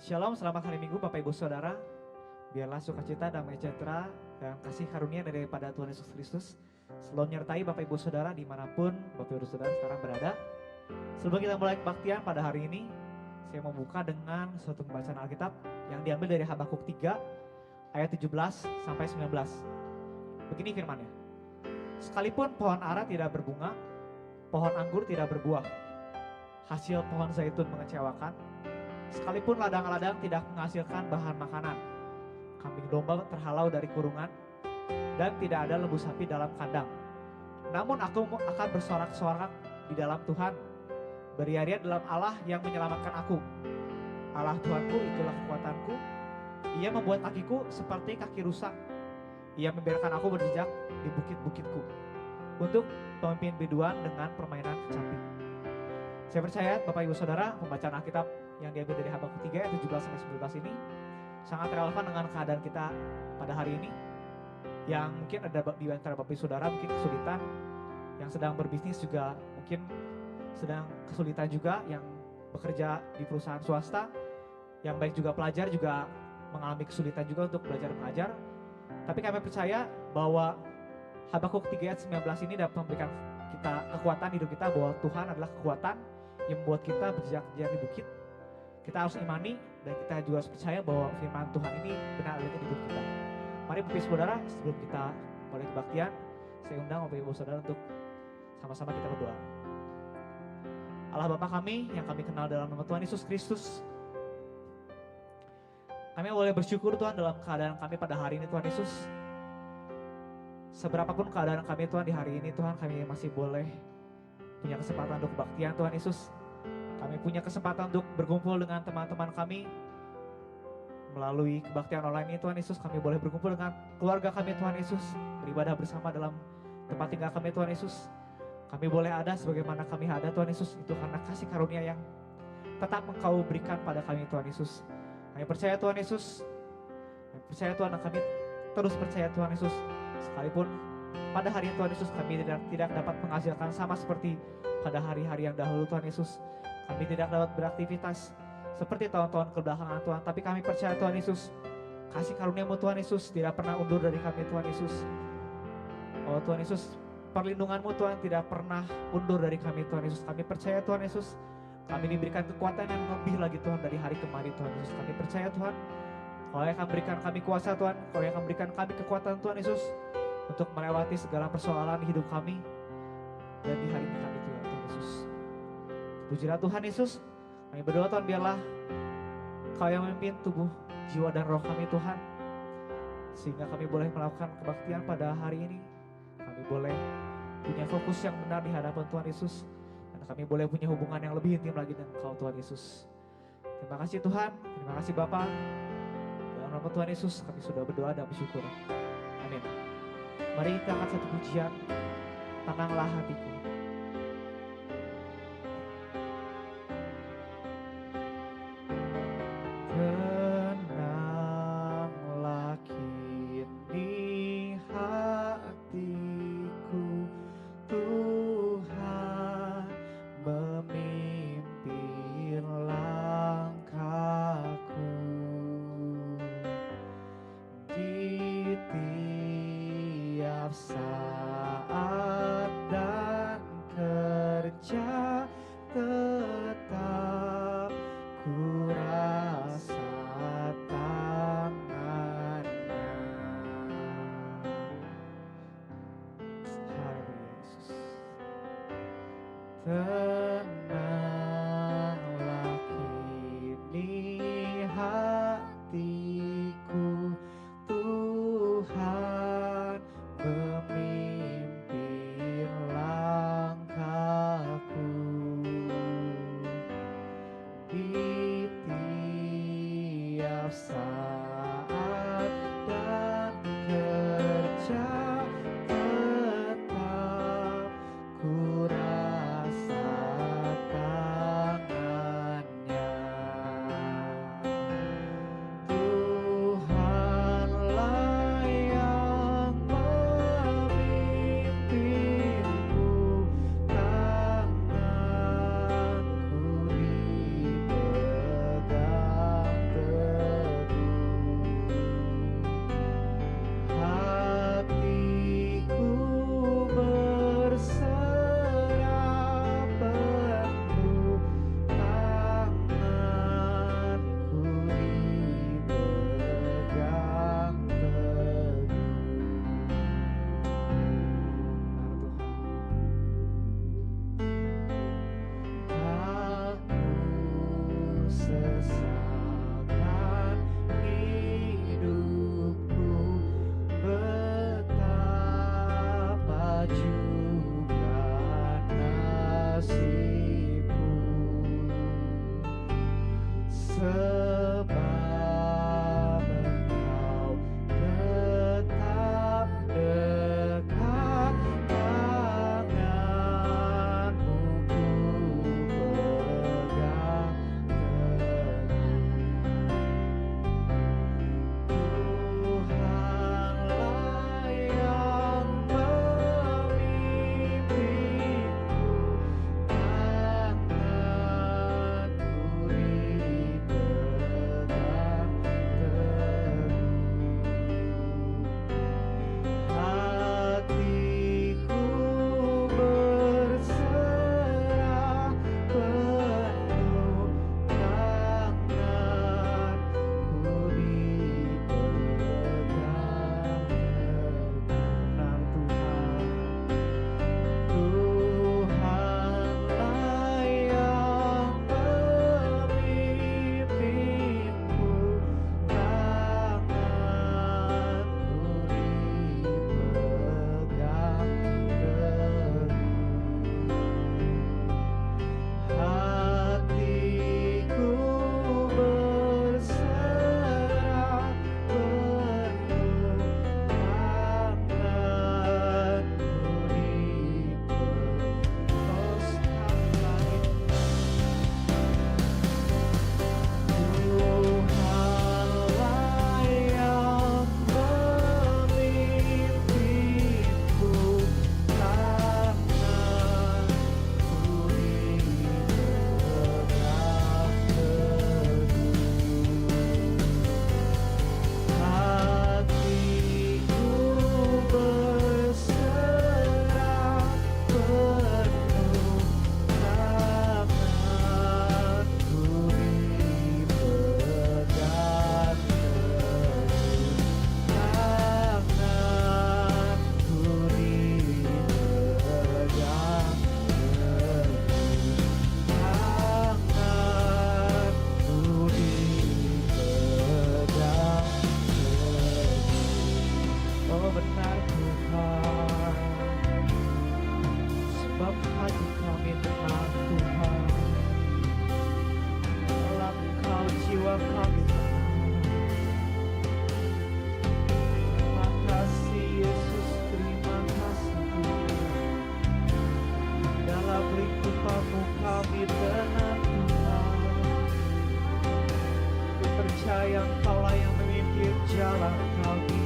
Shalom, selamat hari Minggu Bapak Ibu Saudara. Biarlah sukacita, damai sejahtera, dan kasih karunia daripada Tuhan Yesus Kristus selalu menyertai Bapak Ibu Saudara dimanapun Bapak Ibu Saudara sekarang berada. Sebelum kita mulai kebaktian pada hari ini, saya membuka dengan suatu pembacaan Alkitab yang diambil dari Habakuk 3 ayat 17 sampai 19. Begini firman-Nya. Sekalipun pohon ara tidak berbunga, pohon anggur tidak berbuah, hasil pohon zaitun mengecewakan, sekalipun ladang-ladang tidak menghasilkan bahan makanan, kambing domba terhalau dari kurungan, dan tidak ada lembu sapi dalam kandang. Namun aku akan bersorak-sorak di dalam Tuhan, beria-ria dalam Allah yang menyelamatkan aku. Allah Tuhanku itulah kekuatanku. Ia membuat kakiku seperti kaki rusa. Ia membiarkan aku berjejak di bukit-bukitku untuk pemimpin biduan dengan permainan kecapi. Saya percaya Bapak Ibu Saudara, pembacaan Alkitab yang diambil dari Habakuk 3 ayat 17 sampai 19 ini sangat relevan dengan keadaan kita pada hari ini. Yang mungkin ada di antara Bapak Ibu Saudara mungkin kesulitan, yang sedang berbisnis juga mungkin sedang kesulitan juga, yang bekerja di perusahaan swasta, yang baik juga pelajar juga mengalami kesulitan juga untuk belajar mengajar. Tapi kami percaya bahwa Habakuk 3 ayat 19 ini dapat memberikan kita kekuatan hidup kita, bahwa Tuhan adalah kekuatan yang membuat kita berjejak-jejak di bukit. Kita harus imani dan kita juga harus percaya bahwa firman Tuhan ini benar adanya di hidup kita. Mari Bapak Ibu Saudara, sebelum kita mulai kebaktian, saya undang Bapak Ibu Saudara untuk sama-sama kita berdoa. Allah Bapa kami yang kami kenal dalam nama Tuhan Yesus Kristus, kami boleh bersyukur Tuhan dalam keadaan kami pada hari ini Tuhan Yesus. Seberapapun keadaan kami Tuhan di hari ini Tuhan, kami masih boleh punya kesempatan untuk kebaktian Tuhan Yesus. Kami punya kesempatan untuk berkumpul dengan teman-teman kami melalui kebaktian online ini Tuhan Yesus. Kami boleh berkumpul dengan keluarga kami Tuhan Yesus, beribadah bersama dalam tempat tinggal kami Tuhan Yesus. Kami boleh ada sebagaimana kami ada Tuhan Yesus, itu karena kasih karunia yang tetap Engkau berikan pada kami Tuhan Yesus. Kami percaya Tuhan Yesus, kami percaya Tuhan, dan kami terus percaya Tuhan Yesus. Sekalipun pada hari Tuhan Yesus kami tidak dapat menghasilkan sama seperti pada hari-hari yang dahulu Tuhan Yesus. Kami tidak dapat beraktivitas seperti tahun-tahun kebelakangan Tuhan. Tapi kami percaya Tuhan Yesus, kasih karunia-Mu Tuhan Yesus tidak pernah undur dari kami Tuhan Yesus. Oh Tuhan Yesus, perlindungan-Mu Tuhan tidak pernah undur dari kami Tuhan Yesus. Kami percaya Tuhan Yesus, kami diberikan kekuatan yang lebih lagi Tuhan dari hari kemarin Tuhan Yesus. Kami percaya Tuhan, Kau yang akan berikan kami kuasa Tuhan, Kau yang akan berikan kami kekuatan Tuhan Yesus untuk melewati segala persoalan hidup kami. Dan di hari ini kami Tuhan Yesus, pujilah Tuhan Yesus. Kami berdoa Tuhan, biarlah Kau yang memimpin tubuh, jiwa dan roh kami Tuhan, sehingga kami boleh melakukan kebaktian pada hari ini. Kami boleh punya fokus yang benar di hadapan Tuhan Yesus, dan kami boleh punya hubungan yang lebih intim lagi dengan Kau Tuhan Yesus. Terima kasih Tuhan, terima kasih Bapa. Dalam nama Tuhan Yesus kami sudah berdoa dan bersyukur. Amin. Mari kita angkat satu pujian, Tenanglah Hatiku. Tenanglah kini hatiku, Tuhan memimpin langkahku. Di tiap saat dan kerja tetap ku rasa tangannya. Haleluya Yesus. Tenanglah kini hatiku, Tuhan memimpin langkahku. Di tiap saat dan kerja tetap ku rasakan membuat kami.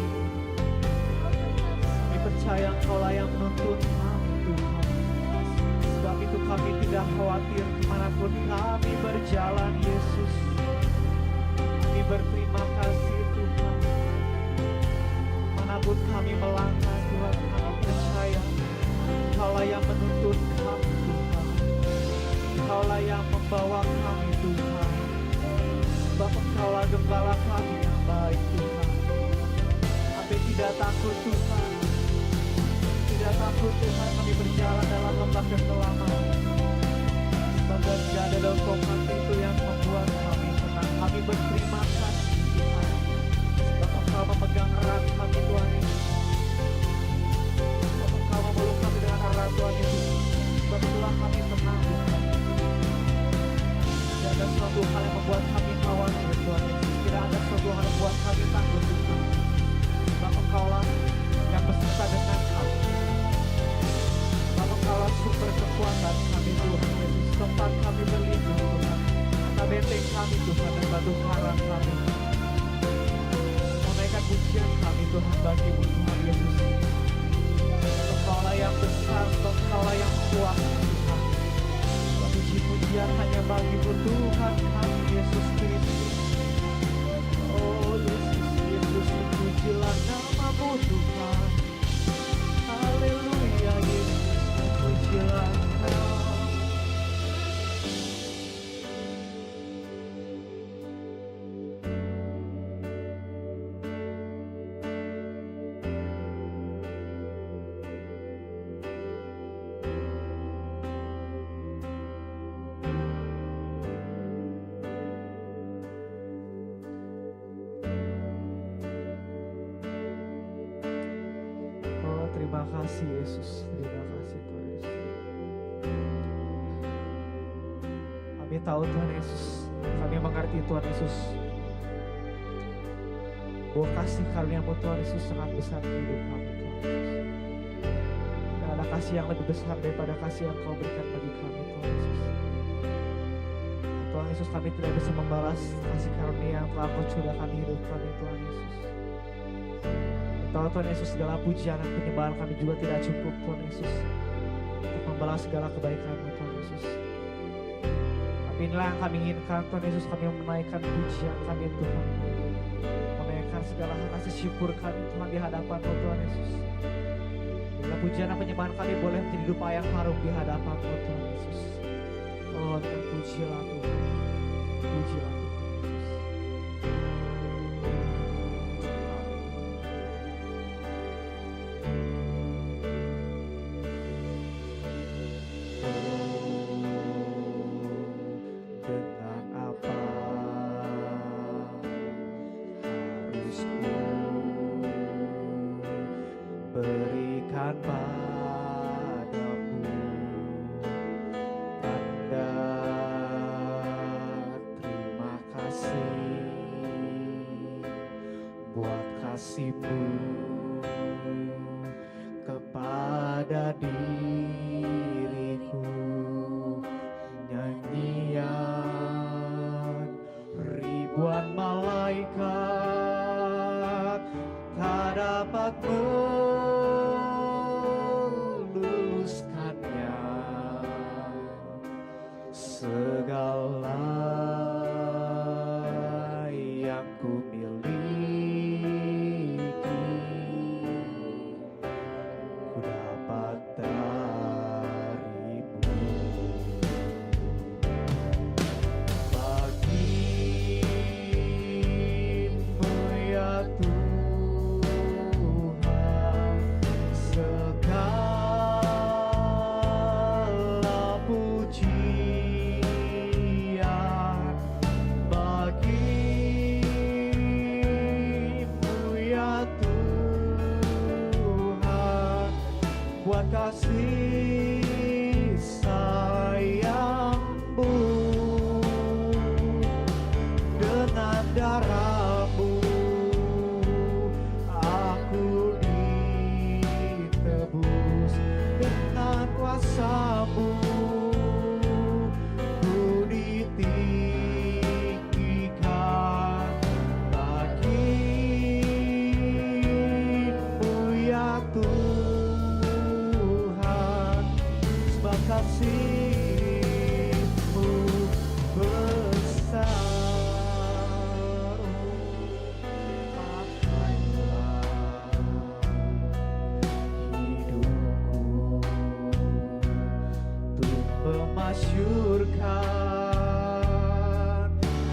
Kami percaya Engkaulah yang menuntun kami Tuhan. Sebab itu kami tidak khawatir dimanapun kami berjalan Yesus. Kami berterima kasih Tuhan. Manapun kami melangkah Tuhan, kami percaya Engkaulah yang menuntun kami Tuhan. Engkaulah yang membawa kami Tuhan. Sebab Engkaulah gembala kami yang baik Tuhan. Kami tidak takut Tuhan. Tidak takut Tuhan kami berjalan dalam lembah kekelaman. Sebab tidak ada dalam Tuhan itu yang membuat kami tenang. Kami berterima kasih Tuhan. Sebab Engkau memegang erat kami Tuhan Yesus. Sebab Engkau memeluk kami dengan erat Tuhan Yesus. Sebab itulah kami tenang Tuhan. Tidak ada suatu hal yang membuat kami khawatir Tuhan Yesus. Tidak ada suatu hal yang membuat kami takut Tuhan. Sebab Engkaulah yang beserta dengan kami. Sebab Engkaulah sumber kekuatan kami Tuhan Yesus. Tempat kami berlindung Tuhan. Kata benteng kami Tuhan dan batu karang kami. Menaikkan pujian kami Tuhan bagimu Tuhan Yesus. Engkaulah yang besar, Engkaulah yang kuasa Tuhan. Puji-pujian hanya bagimu Tuhan kami Yesus Kristus. Oh Yesus, Yesus, pujilah namamu Tuhan. Haleluya Yesus, pujilah namamu. Terima kasih Yesus, terima kasih Tuhan Yesus. Kami tahu Tuhan Yesus, kami mengerti Tuhan Yesus, bahwa kasih karunia-Mu Tuhan Yesus sangat besar di hidup kami Tuhan Yesus. Tidak ada kasih yang lebih besar daripada kasih yang Kau berikan bagi kami Tuhan Yesus. Tuhan Yesus, kami tidak bisa membalas kasih karunia yang telah Kau curahkan di hidup kami Tuhan Yesus. Tahu Tuhan Yesus, segala pujian dan penyembahan kami juga tidak cukup Tuhan Yesus untuk membalas segala kebaikan-Mu Tuhan Yesus. Tapi inilah yang kami inginkan Tuhan Yesus, kami menaikkan pujian kami Tuhan, menaikkan segala rasa syukur kami Tuhan di hadapan-Mu Tuhan Yesus. Bila pujian dan penyembahan kami boleh menjadi dupa yang harum di hadapan-Mu Tuhan Yesus. Oh Tuhan, pujilah Tuhan, pujilah Tuhan. Berikan padamu tanda terima kasih buat kasih-Mu kepada diriku. Nyanyian ribuan malaikat tak dapat meluluskannya. Segala yang ku miliki ku dapat dari-Mu. Bagi-Mu ya Tuhan masyurkan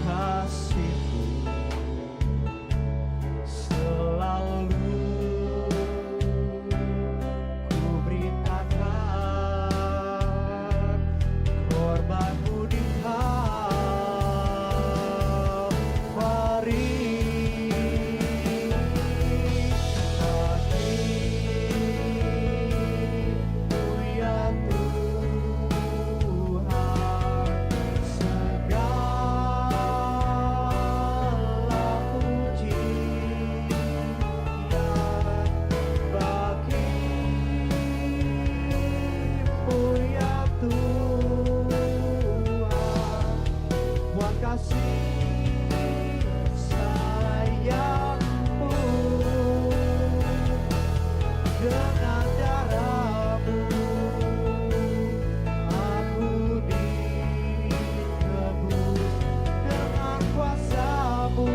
kasih-Mu, selalu ku beritakan korban-Mu di Kalvari. Dengan darah-Mu aku ditebus, dengan kuasa-Mu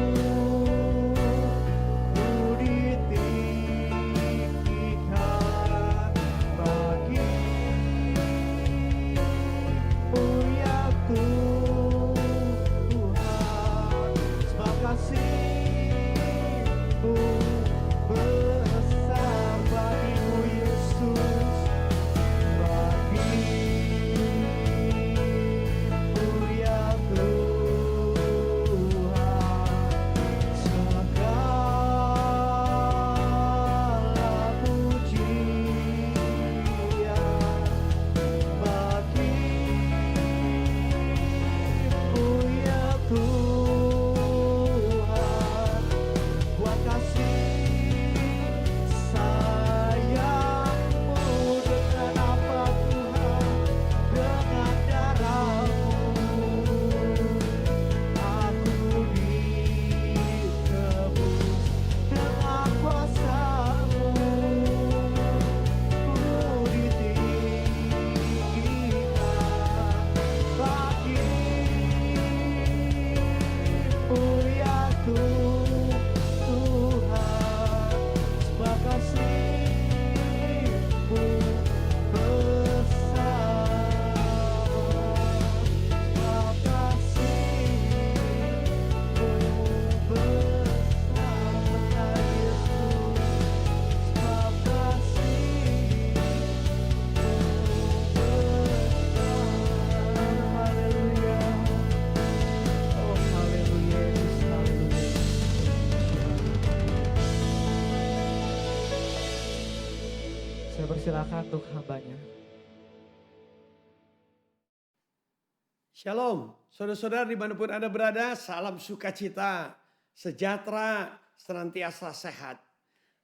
ku ditinggikan. Bagi-Mu ya Tuhan, sebab kasih-Mu besar. Bagi-Mu Yesus, bagi-Mu ya Tuhan, segala pujian. Bagi-Mu ya Tuhan, buat kasih sayang-Mu. Dengan apa Tuhan? Dengan darah-Mu aku ditebus, dengan kuasa-Mu ku ditinggikan. Bagi-Mu ya Tuhan, sebab kasih-Mu besar. Sebab kasih-Mu besar, Yesus. Sebab kasih-Mu besar. Haleluya. Oh haleluya Yesus, haleluya. Saya persilakan untuk hambanya. Shalom, saudara-saudara dimanapun Anda berada, salam sukacita, sejahtera, senantiasa sehat.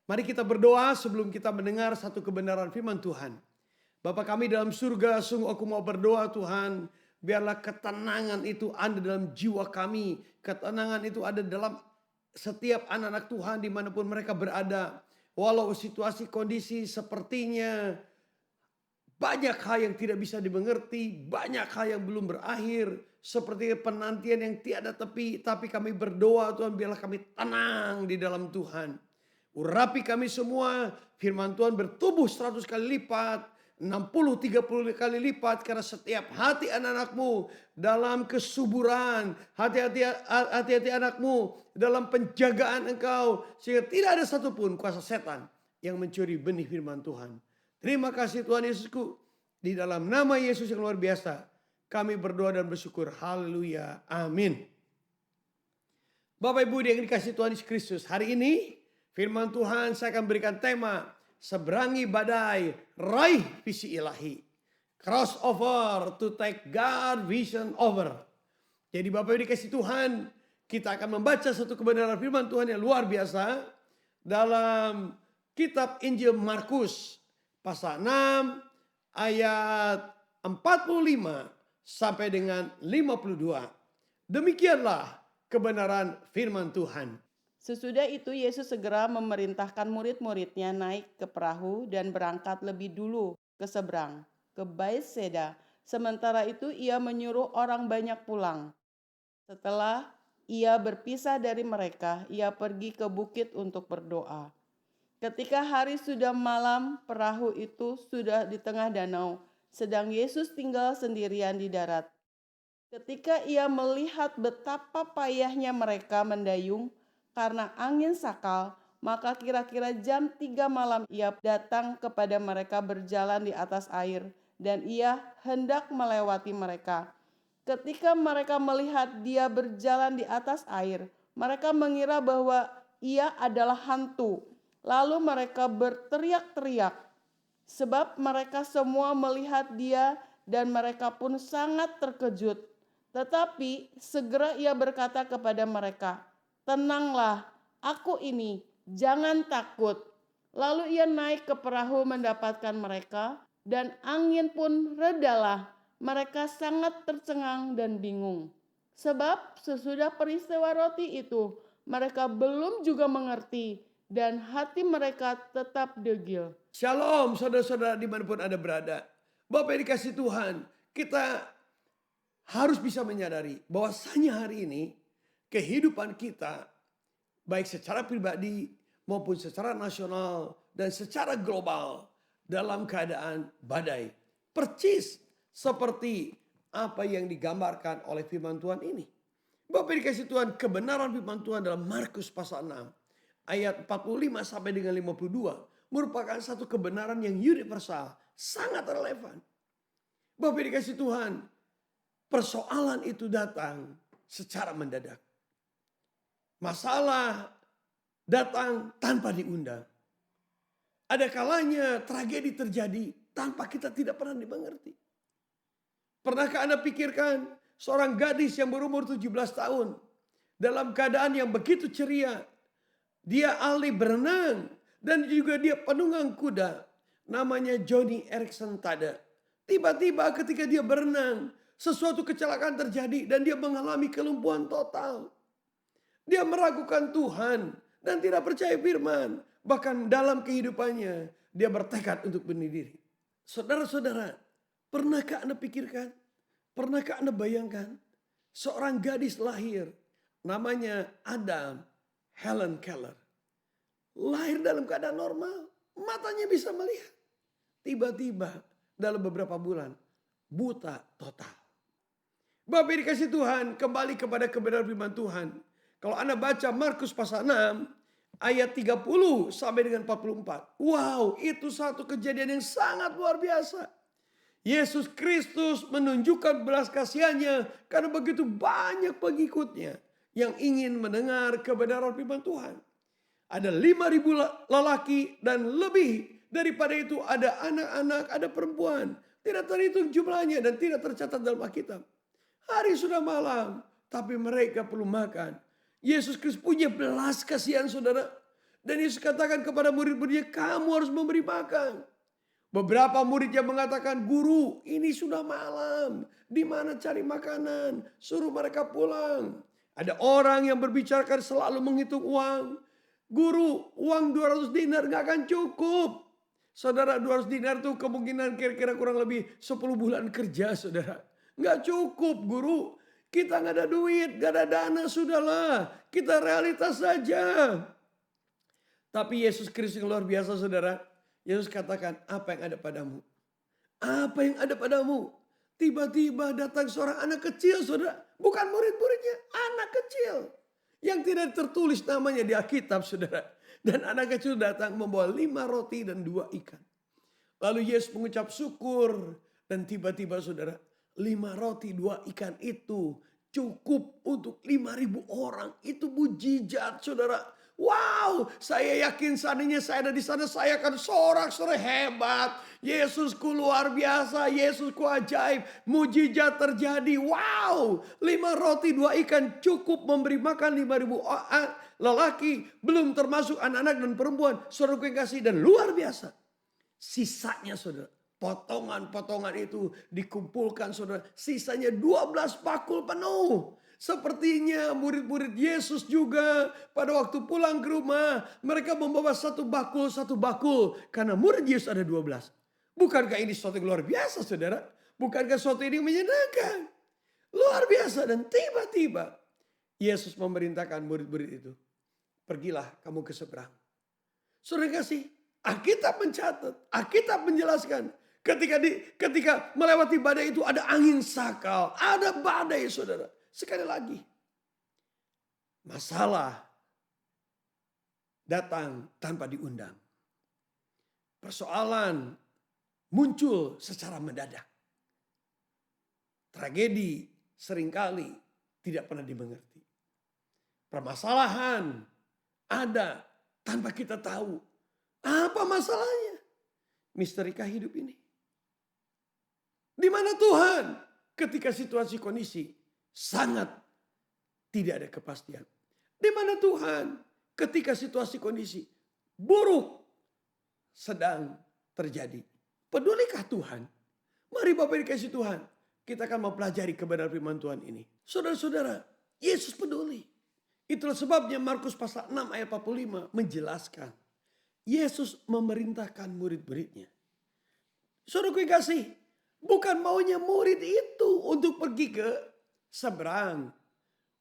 Mari kita berdoa sebelum kita mendengar satu kebenaran firman Tuhan. Bapa kami dalam surga, sungguh aku mau berdoa Tuhan, biarlah ketenangan itu ada dalam jiwa kami. Ketenangan itu ada dalam setiap anak-anak Tuhan dimanapun mereka berada. Walau situasi kondisi sepertinya banyak hal yang tidak bisa dimengerti, banyak hal yang belum berakhir, seperti penantian yang tiada tepi, tapi kami berdoa Tuhan biarlah kami tenang di dalam Tuhan. Urapi kami semua, firman Tuhan bertumbuh 100 kali lipat, 60, 30 kali lipat, karena setiap hati anak-anakmu dalam kesuburan, hati-hati anakmu dalam penjagaan engkau, sehingga tidak ada satupun kuasa setan yang mencuri benih firman Tuhan. Terima kasih Tuhan Yesusku, di dalam nama Yesus yang luar biasa, kami berdoa dan bersyukur. Haleluya, amin. Bapak Ibu yang dikasihi Tuhan Yesus Kristus, hari ini firman Tuhan saya akan berikan tema, seberangi badai, raih visi ilahi. Cross over to take God vision over. Jadi Bapak Ibu dikasihi Tuhan, kita akan membaca satu kebenaran firman Tuhan yang luar biasa dalam kitab Injil Markus pasal 6 ayat 45 sampai dengan 52. Demikianlah kebenaran firman Tuhan. Sesudah itu Yesus segera memerintahkan murid-muridnya naik ke perahu dan berangkat lebih dulu ke seberang, ke Baitseda. Sementara itu ia menyuruh orang banyak pulang. Setelah ia berpisah dari mereka, ia pergi ke bukit untuk berdoa. Ketika hari sudah malam, perahu itu sudah di tengah danau, sedang Yesus tinggal sendirian di darat. Ketika ia melihat betapa payahnya mereka mendayung karena angin sakal, maka kira-kira jam 3 malam ia datang kepada mereka berjalan di atas air, dan ia hendak melewati mereka. Ketika mereka melihat dia berjalan di atas air, mereka mengira bahwa ia adalah hantu. Lalu mereka berteriak-teriak, sebab mereka semua melihat dia dan mereka pun sangat terkejut. Tetapi segera ia berkata kepada mereka, "Tenanglah, aku ini, jangan takut." Lalu ia naik ke perahu mendapatkan mereka, dan angin pun redalah. Mereka sangat tercengang dan bingung. Sebab sesudah peristiwa roti itu, mereka belum juga mengerti, dan hati mereka tetap degil. Shalom saudara-saudara dimanapun Anda berada. Bapak yang dikasih Tuhan, kita harus bisa menyadari bahwasanya hari ini kehidupan kita baik secara pribadi maupun secara nasional dan secara global dalam keadaan badai. Percis seperti apa yang digambarkan oleh firman Tuhan ini. Bapak dikasih Tuhan, kebenaran firman Tuhan dalam Markus pasal 6 ayat 45 sampai dengan 52 merupakan satu kebenaran yang universal, sangat relevan. Bapak dikasih Tuhan, persoalan itu datang secara mendadak. Masalah datang tanpa diundang. Ada kalanya tragedi terjadi tanpa kita tidak pernah dimengerti. Pernahkah Anda pikirkan seorang gadis yang berumur 17 tahun dalam keadaan yang begitu ceria. Dia ahli berenang dan juga dia penunggang kuda. Namanya Johnny Erickson Tada. Tiba-tiba ketika dia berenang, sesuatu kecelakaan terjadi dan dia mengalami kelumpuhan total. Dia meragukan Tuhan dan tidak percaya firman. Bahkan dalam kehidupannya dia bertekad untuk bunuh diri. Saudara-saudara, pernahkah Anda pikirkan? Pernahkah Anda bayangkan? Seorang gadis lahir namanya Adam Helen Keller. Lahir dalam keadaan normal. Matanya bisa melihat. Tiba-tiba dalam beberapa bulan buta total. Bapak dikasih Tuhan, kembali kepada kebenaran firman Tuhan. Kalau Anda baca Markus pasal 6 ayat 30 sampai dengan 44. Wow, itu satu kejadian yang sangat luar biasa. Yesus Kristus menunjukkan belas kasihannya karena begitu banyak pengikutnya yang ingin mendengar kebenaran firman Tuhan. Ada 5.000 lelaki dan lebih daripada itu ada anak-anak, ada perempuan. Tidak terhitung jumlahnya dan tidak tercatat dalam Alkitab. Hari sudah malam, tapi mereka perlu makan. Yesus Kristus punya belas kasihan saudara. Dan Yesus katakan kepada murid-muridnya, kamu harus memberi makan. Beberapa murid yang mengatakan, guru ini sudah malam. Di mana cari makanan? Suruh mereka pulang. Ada orang yang berbicarakan selalu menghitung uang. Guru, uang 200 dinar gak akan cukup. Saudara, 200 dinar itu kemungkinan kira-kira kurang lebih 10 bulan kerja saudara. Gak cukup guru. Kita gak ada duit, gak ada dana, sudahlah. Kita realitas saja. Tapi Yesus Kristus yang luar biasa saudara. Yesus katakan, apa yang ada padamu? Apa yang ada padamu? Tiba-tiba datang seorang anak kecil saudara. Bukan murid-muridnya, anak kecil. Yang tidak tertulis namanya di Alkitab saudara. Dan anak kecil datang membawa 5 roti dan 2 ikan. Lalu Yesus mengucap syukur. Dan tiba-tiba saudara, 5 roti 2 ikan itu cukup untuk 5.000 orang. Itu mujizat saudara. Wow, saya yakin seandainya saya ada di sana, saya akan sorak-sorai hebat. Yesusku luar biasa, Yesusku ajaib, mujizat terjadi. Wow, 5 roti 2 ikan cukup memberi makan 5.000 lelaki, belum termasuk anak-anak dan perempuan. Saudaraku yang kasih, dan luar biasa. Sisanya saudara, potongan-potongan itu dikumpulkan saudara. Sisanya 12 bakul penuh. Sepertinya murid-murid Yesus juga pada waktu pulang ke rumah. Mereka membawa satu bakul. Karena murid Yesus ada 12. Bukankah ini sesuatu yang luar biasa saudara? Bukankah sesuatu ini menyenangkan? Luar biasa. Dan tiba-tiba Yesus memerintahkan murid-murid itu. Pergilah kamu ke seberang. Saudara kasih, Alkitab mencatat, Alkitab menjelaskan. Ketika melewati badai itu ada angin sakal, ada badai saudara. Sekali lagi, masalah datang tanpa diundang. Persoalan muncul secara mendadak. Tragedi seringkali tidak pernah dimengerti. Permasalahan ada tanpa kita tahu. Apa masalahnya? Misterikah hidup ini? Di mana Tuhan ketika situasi kondisi sangat tidak ada kepastian? Di mana Tuhan ketika situasi kondisi buruk sedang terjadi? Pedulikah Tuhan? Mari Bapak dikasih Tuhan. Kita akan mempelajari kebenaran firman Tuhan ini. Saudara-saudara, Yesus peduli. Itulah sebabnya Markus pasal 6 ayat 45 menjelaskan. Yesus memerintahkan murid-muridnya. Saudara gue kasih, bukan maunya murid itu untuk pergi ke seberang.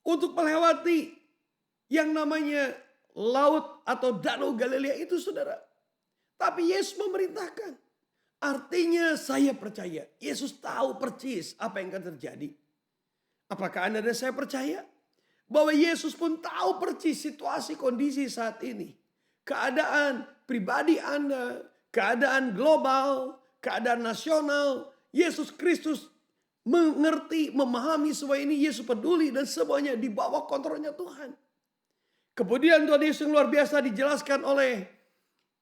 Untuk melewati yang namanya laut atau danau Galilea itu saudara. Tapi Yesus memerintahkan. Artinya saya percaya Yesus tahu persis apa yang akan terjadi. Apakah Anda dan saya percaya? Bahwa Yesus pun tahu persis situasi kondisi saat ini. Keadaan pribadi Anda, keadaan global, keadaan nasional. Yesus Kristus mengerti, memahami semua ini. Yesus peduli dan semuanya di bawah kontrolnya Tuhan. Kemudian Tuhan Yesus yang luar biasa dijelaskan oleh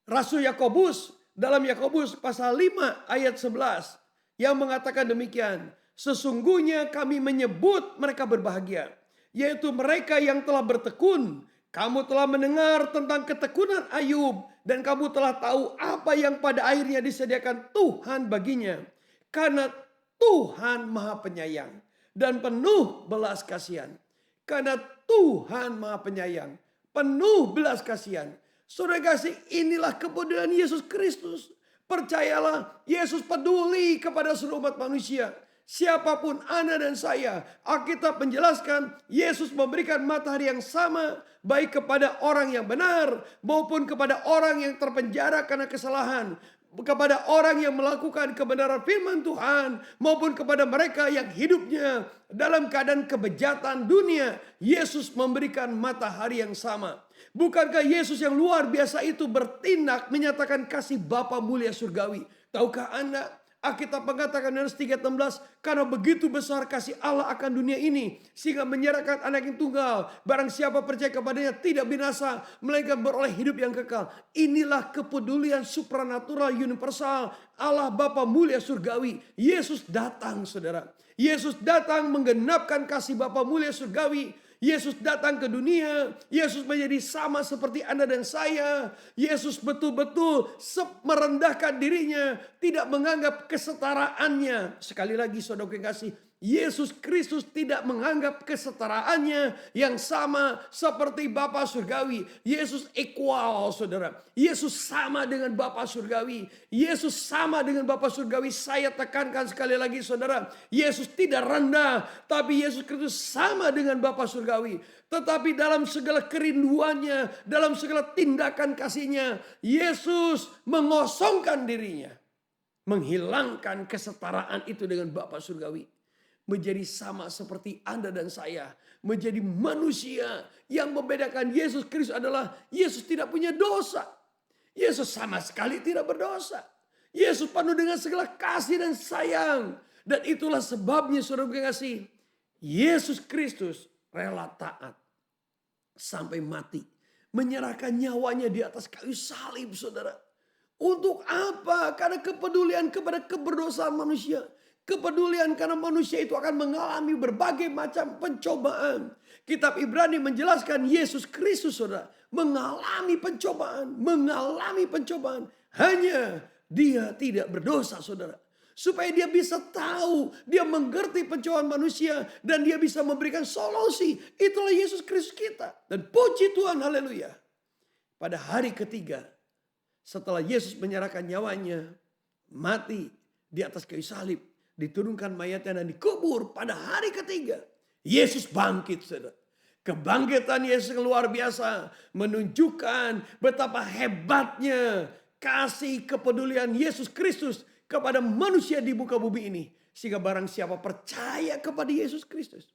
Rasul Yakobus dalam Yakobus pasal 5 ayat 11 yang mengatakan demikian. Sesungguhnya kami menyebut mereka berbahagia, yaitu mereka yang telah bertekun. Kamu telah mendengar tentang ketekunan Ayub dan kamu telah tahu apa yang pada akhirnya disediakan Tuhan baginya. Karena Tuhan Maha Penyayang dan penuh belas kasihan. Karena Tuhan Maha Penyayang, penuh belas kasihan. Saudara kasih, inilah kepedulian Yesus Kristus. Percayalah, Yesus peduli kepada seluruh umat manusia. Siapapun Anda dan saya, Alkitab menjelaskan Yesus memberikan matahari yang sama baik kepada orang yang benar maupun kepada orang yang terpenjara karena kesalahan. Kepada orang yang melakukan kebenaran firman Tuhan maupun kepada mereka yang hidupnya dalam keadaan kebejatan dunia. Yesus memberikan matahari yang sama. Bukankah Yesus yang luar biasa itu bertindak menyatakan kasih Bapa mulia surgawi? Tahukah Anda? Alkitab mengatakan Yohanes 3:16, karena begitu besar kasih Allah akan dunia ini sehingga menyerahkan anak yang tunggal, barang siapa percaya kepadanya tidak binasa melainkan beroleh hidup yang kekal. Inilah kepedulian supranatural universal Allah Bapa mulia surgawi. Yesus datang saudara. Yesus datang menggenapkan kasih Bapa mulia surgawi. Yesus datang ke dunia. Yesus menjadi sama seperti Anda dan saya. Yesus betul-betul merendahkan dirinya. Tidak menganggap kesetaraannya. Sekali lagi saudara yang kasih. Yesus Kristus tidak menganggap kesetaraannya yang sama seperti Bapa surgawi. Yesus equal saudara. Yesus sama dengan Bapa surgawi. Yesus sama dengan Bapa surgawi. Saya tekankan sekali lagi saudara. Yesus tidak rendah. Tapi Yesus Kristus sama dengan Bapa surgawi. Tetapi dalam segala kerinduannya, dalam segala tindakan kasihnya, Yesus mengosongkan dirinya. Menghilangkan kesetaraan itu dengan Bapa surgawi. Menjadi sama seperti Anda dan saya. Menjadi manusia. Yang membedakan Yesus Kristus adalah Yesus tidak punya dosa. Yesus sama sekali tidak berdosa. Yesus penuh dengan segala kasih dan sayang. Dan itulah sebabnya saudara kasih. Yesus Kristus rela taat. Sampai mati. Menyerahkan nyawanya di atas kayu salib saudara. Untuk apa? Karena kepedulian kepada keberdosaan manusia. Kepedulian karena manusia itu akan mengalami berbagai macam pencobaan. Kitab Ibrani menjelaskan Yesus Kristus saudara. Mengalami pencobaan. Mengalami pencobaan. Hanya dia tidak berdosa saudara. Supaya dia bisa tahu. Dia mengerti pencobaan manusia. Dan dia bisa memberikan solusi. Itulah Yesus Kristus kita. Dan puji Tuhan haleluya. Pada hari ketiga. Setelah Yesus menyerahkan nyawanya. Mati di atas kayu salib. Diturunkan mayatnya dan dikubur pada hari ketiga. Yesus bangkit saudara. Kebangkitan Yesus yang luar biasa. Menunjukkan betapa hebatnya kasih kepedulian Yesus Kristus kepada manusia di muka bumi ini. Sehingga barang siapa percaya kepada Yesus Kristus,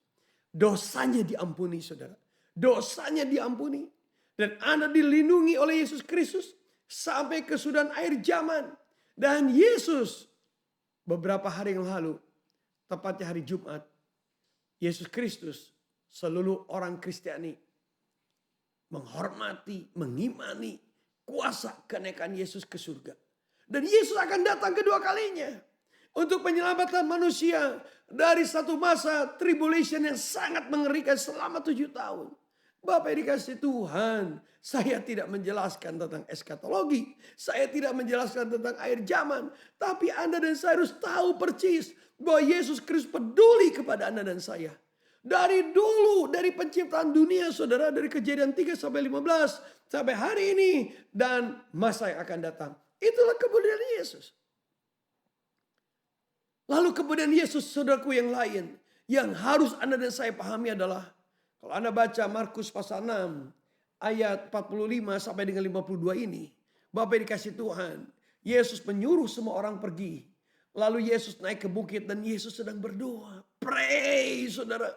dosanya diampuni saudara. Dosanya diampuni. Dan Anda dilindungi oleh Yesus Kristus sampai kesudahan akhir zaman. Dan Yesus beberapa hari yang lalu, tepatnya hari Jumat, Yesus Kristus, seluruh orang Kristiani menghormati, mengimani kuasa kenaikan Yesus ke surga. Dan Yesus akan datang kedua kalinya untuk menyelamatkan manusia dari satu masa tribulation yang sangat mengerikan selama 7 tahun. Bapak yang dikasih Tuhan, saya tidak menjelaskan tentang eskatologi. Saya tidak menjelaskan tentang akhir zaman. Tapi Anda dan saya harus tahu persis bahwa Yesus Kristus peduli kepada Anda dan saya. Dari dulu, dari penciptaan dunia saudara, dari Kejadian 3 sampai 15 sampai hari ini dan masa yang akan datang. Itulah kemuliaan Yesus. Lalu kemudian Yesus, saudaraku, yang lain yang harus Anda dan saya pahami adalah, kalau Anda baca Markus pasal 6 ayat 45 sampai dengan 52 ini, Bapak yang dikasih Tuhan, Yesus menyuruh semua orang pergi. Lalu Yesus naik ke bukit dan Yesus sedang berdoa. Pray, saudara.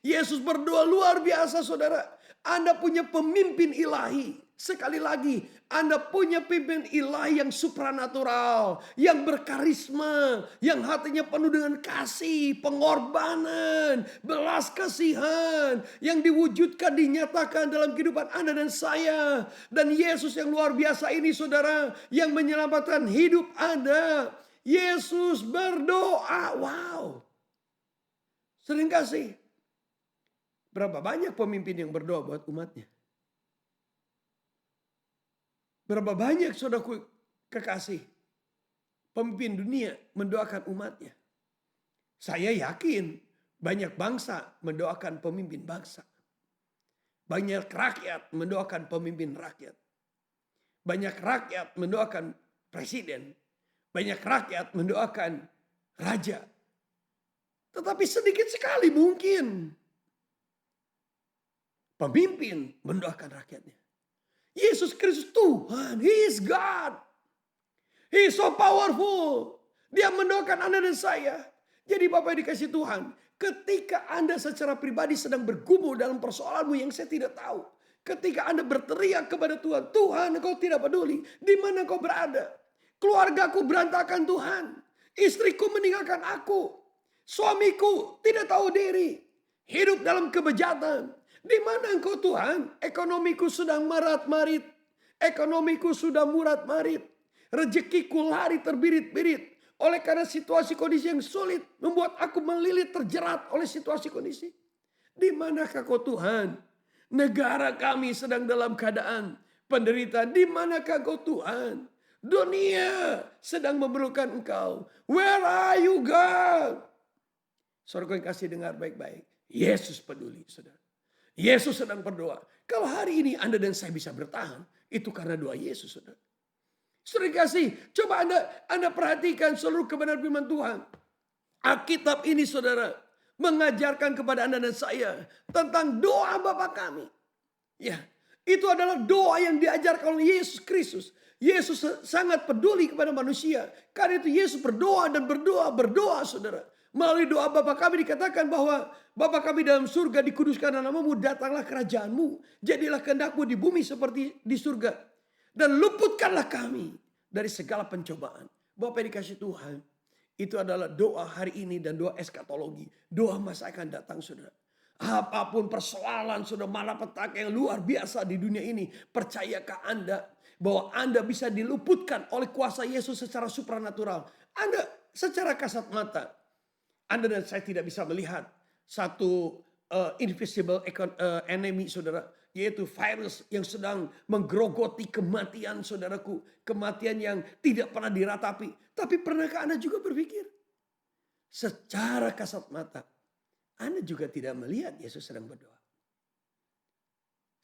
Yesus berdoa luar biasa, saudara. Anda punya pemimpin ilahi. Sekali lagi, Anda punya pemimpin ilahi yang supranatural, yang berkarisma, yang hatinya penuh dengan kasih, pengorbanan, belas kasihan, yang diwujudkan, dinyatakan dalam kehidupan Anda dan saya. Dan Yesus yang luar biasa ini, saudara, yang menyelamatkan hidup Anda. Yesus berdoa. Wow. Sering kasih. Berapa banyak pemimpin yang berdoa buat umatnya? Berapa banyak saudaraku kekasih pemimpin dunia mendoakan umatnya? Saya yakin banyak bangsa mendoakan pemimpin bangsa. Banyak rakyat mendoakan pemimpin rakyat. Banyak rakyat mendoakan presiden. Banyak rakyat mendoakan raja. Tetapi sedikit sekali mungkin pemimpin mendoakan rakyatnya. Yesus Kristus Tuhan, He is God. He is so powerful. Dia mendoakan Anda dan saya. Jadi Bapak yang dikasih Tuhan, ketika Anda secara pribadi sedang bergumul dalam persoalanmu yang saya tidak tahu. Ketika Anda berteriak kepada Tuhan, Tuhan Engkau tidak peduli. Di mana Engkau berada? Keluargaku berantakan Tuhan. Istriku meninggalkan aku. Suamiku tidak tahu diri. Hidup dalam kebejatan. Di mana Engkau Tuhan? Ekonomiku sedang marat-marit. Ekonomiku sudah murat-marit. Rezekiku lari terbirit-birit. Oleh karena situasi kondisi yang sulit. Membuat aku melilit terjerat oleh situasi kondisi. Di manakah Kau Tuhan? Negara kami sedang dalam keadaan penderitaan. Di manakah Kau Tuhan? Dunia sedang memerlukan Engkau. Where are you God? Saudara yang kasih dengar baik-baik. Yesus peduli, saudara. Yesus sedang berdoa. Kalau hari ini Anda dan saya bisa bertahan, itu karena doa Yesus, saudara. Saudara kasih, coba Anda perhatikan seluruh kebenaran firman Tuhan. Alkitab ini, saudara, mengajarkan kepada Anda dan saya tentang doa Bapa kami. Ya, itu adalah doa yang diajarkan oleh Yesus Kristus. Yesus sangat peduli kepada manusia. Karena itu Yesus berdoa dan berdoa, saudara. Melalui doa Bapa kami dikatakan bahwa Bapa kami dalam surga, dikuduskan namamu, datanglah kerajaanmu. Jadilah kehendakmu di bumi seperti di surga. Dan luputkanlah kami dari segala pencobaan. Bapak yang dikasih Tuhan, itu adalah doa hari ini dan doa eskatologi. Doa masa akan datang, saudara. Apapun persoalan, saudara, malapetaka yang luar biasa di dunia ini, percayakah Anda bahwa Anda bisa diluputkan oleh kuasa Yesus secara supranatural? Anda secara kasat mata, Anda dan saya tidak bisa melihat satu invisible enemy, saudara, yaitu virus yang sedang menggerogoti kematian, saudaraku. Kematian yang tidak pernah diratapi. Tapi pernahkah Anda juga berpikir? Secara kasat mata, Anda juga tidak melihat Yesus sedang berdoa.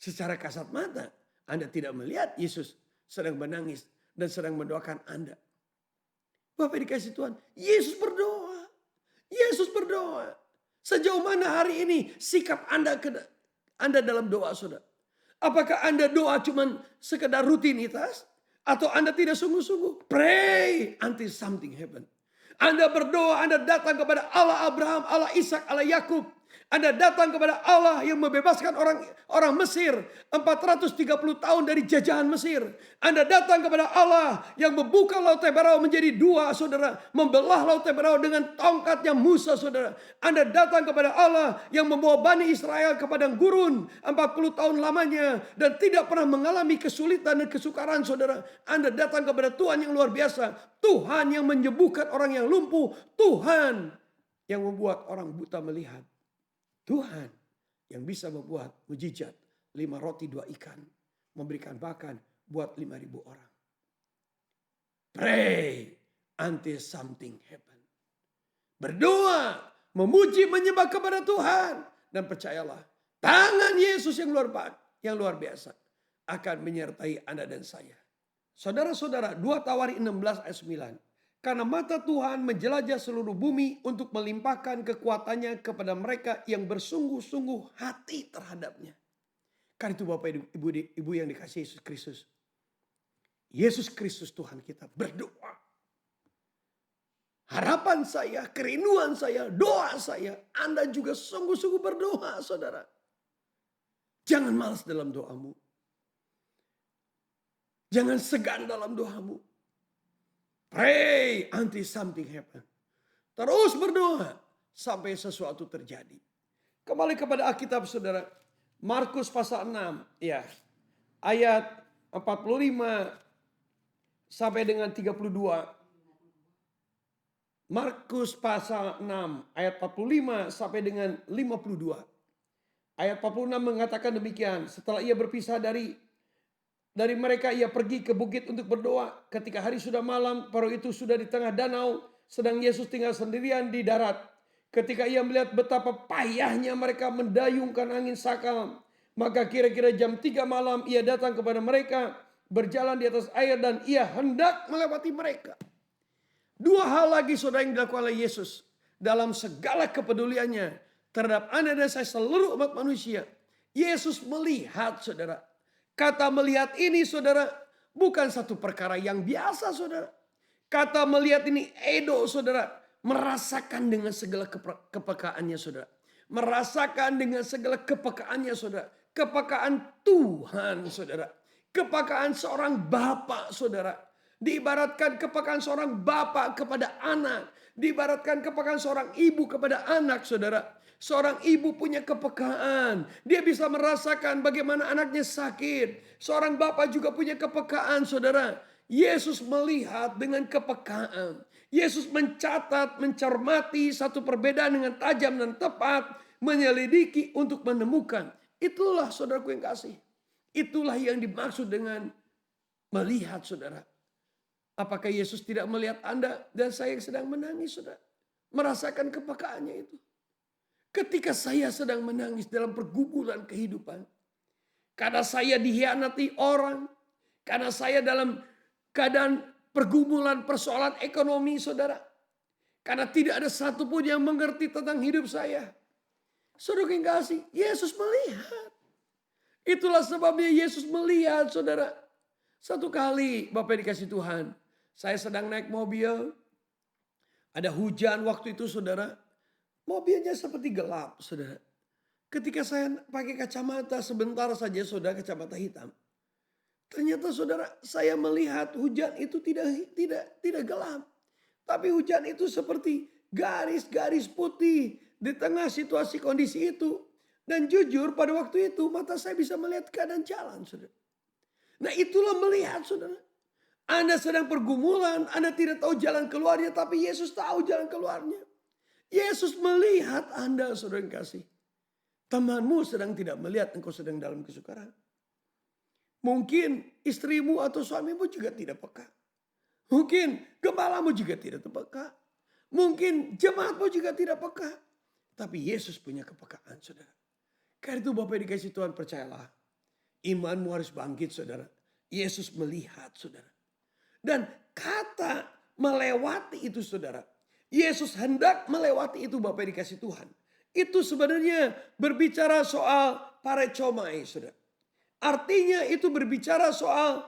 Secara kasat mata, Anda tidak melihat Yesus sedang menangis dan sedang mendoakan Anda. Bapak dikasih Tuhan, Yesus berdoa. Yesus berdoa. Sejauh mana hari ini sikap Anda dalam doa, saudara? Apakah Anda doa cuman sekedar rutinitas? atau Anda tidak sungguh-sungguh, pray until something happen. Anda berdoa, Anda datang kepada Allah Abraham, Allah Ishak, Allah Yakub. Anda datang kepada Allah yang membebaskan orang Mesir 430 tahun dari jajahan Mesir. Anda datang kepada Allah yang membuka Laut Teberau menjadi dua, saudara. Membelah Laut Teberau dengan tongkatnya Musa, saudara. Anda datang kepada Allah yang membawa Bani Israel ke padang gurun 40 tahun lamanya dan tidak pernah mengalami kesulitan dan kesukaran, saudara. Anda datang kepada Tuhan yang luar biasa. Tuhan yang menyembuhkan orang yang lumpuh. Tuhan yang membuat orang buta melihat. Tuhan yang bisa membuat mujizat 5 roti 2 ikan. Memberikan makan buat 5.000 orang. Pray until something happen. Berdoa, memuji, menyembah kepada Tuhan. Dan percayalah, tangan Yesus yang luar biasa akan menyertai Anda dan saya. Saudara-saudara, 2 Tawari 16 ayat 9. Karena mata Tuhan menjelajah seluruh bumi untuk melimpahkan kekuatannya kepada mereka yang bersungguh-sungguh hati terhadapnya. Karena itu Bapak Ibu yang dikasihi Yesus Kristus. Yesus Kristus Tuhan kita berdoa. Harapan saya, kerinduan saya, doa saya. Anda juga sungguh-sungguh berdoa, saudara. Jangan malas dalam doamu. Jangan segan dalam doamu. Pray until something happen. Terus berdoa sampai sesuatu terjadi. Kembali kepada Alkitab, saudara. Markus pasal 6, ya. Ayat 45 sampai dengan 32. Markus pasal 6 ayat 45 sampai dengan 52. Ayat 46 mengatakan demikian. Setelah ia berpisah dari mereka, ia pergi ke bukit untuk berdoa. Ketika hari sudah malam, perahu itu sudah di tengah danau, sedang Yesus tinggal sendirian di darat. Ketika ia melihat betapa payahnya mereka mendayungkan angin sakal, maka kira-kira jam 3 malam ia datang kepada mereka, berjalan di atas air dan ia hendak melewati mereka. 2 hal lagi, saudara, yang dilakukan oleh Yesus dalam segala kepeduliannya terhadap Anda dan saya, seluruh umat manusia. Yesus melihat, saudara. Kata melihat ini, saudara, bukan satu perkara yang biasa, saudara. Kata melihat ini edo, saudara. Merasakan dengan segala kepekaannya, saudara. Merasakan dengan segala kepekaannya, saudara. Kepekaan Tuhan, saudara. Kepekaan seorang bapa, saudara. Diibaratkan kepekaan seorang bapa kepada anak. Diibaratkan kepekaan seorang ibu kepada anak, saudara. Seorang ibu punya kepekaan. Dia bisa merasakan bagaimana anaknya sakit. Seorang bapak juga punya kepekaan, saudara. Yesus melihat dengan kepekaan. Yesus mencatat, mencermati satu perbedaan dengan tajam dan tepat. Menyelidiki untuk menemukan. Itulah, saudaraku yang kasih. Itulah yang dimaksud dengan melihat, saudara. Apakah Yesus tidak melihat Anda dan saya yang sedang menangis, saudara? Merasakan kepekaannya itu. Ketika saya sedang menangis dalam pergumulan kehidupan. Karena saya dikhianati orang. Karena saya dalam keadaan pergumulan persoalan ekonomi, saudara. Karena tidak ada satupun yang mengerti tentang hidup saya. Saudara yang kasih, Yesus melihat. Itulah sebabnya Yesus melihat, saudara. Satu kali Bapak dikasih Tuhan. Saya sedang naik mobil. Ada hujan waktu itu, saudara. Mobilnya seperti gelap, saudara. Ketika saya pakai kacamata sebentar saja, saudara, kacamata hitam. Ternyata, saudara, saya melihat hujan itu tidak gelap. Tapi hujan itu seperti garis-garis putih di tengah situasi kondisi itu. Dan jujur pada waktu itu mata saya bisa melihat keadaan jalan, saudara. Nah, itulah melihat, saudara. Anda sedang pergumulan, Anda tidak tahu jalan keluarnya, tapi Yesus tahu jalan keluarnya. Yesus melihat Anda, saudara yang kasih. Temanmu sedang tidak melihat engkau sedang dalam kesukaran. Mungkin istrimu atau suamimu juga tidak peka. Mungkin gembalamu juga tidak peka. Mungkin jemaatmu juga tidak peka. Tapi Yesus punya kepekaan, saudara. Karena itu Bapak dikasih Tuhan, percayalah. Imanmu harus bangkit, saudara. Yesus melihat, saudara. Dan kata melewati itu, saudara. Yesus hendak melewati itu, Bapak dikasih Tuhan. Itu sebenarnya berbicara soal parecomai, saudara. Artinya itu berbicara soal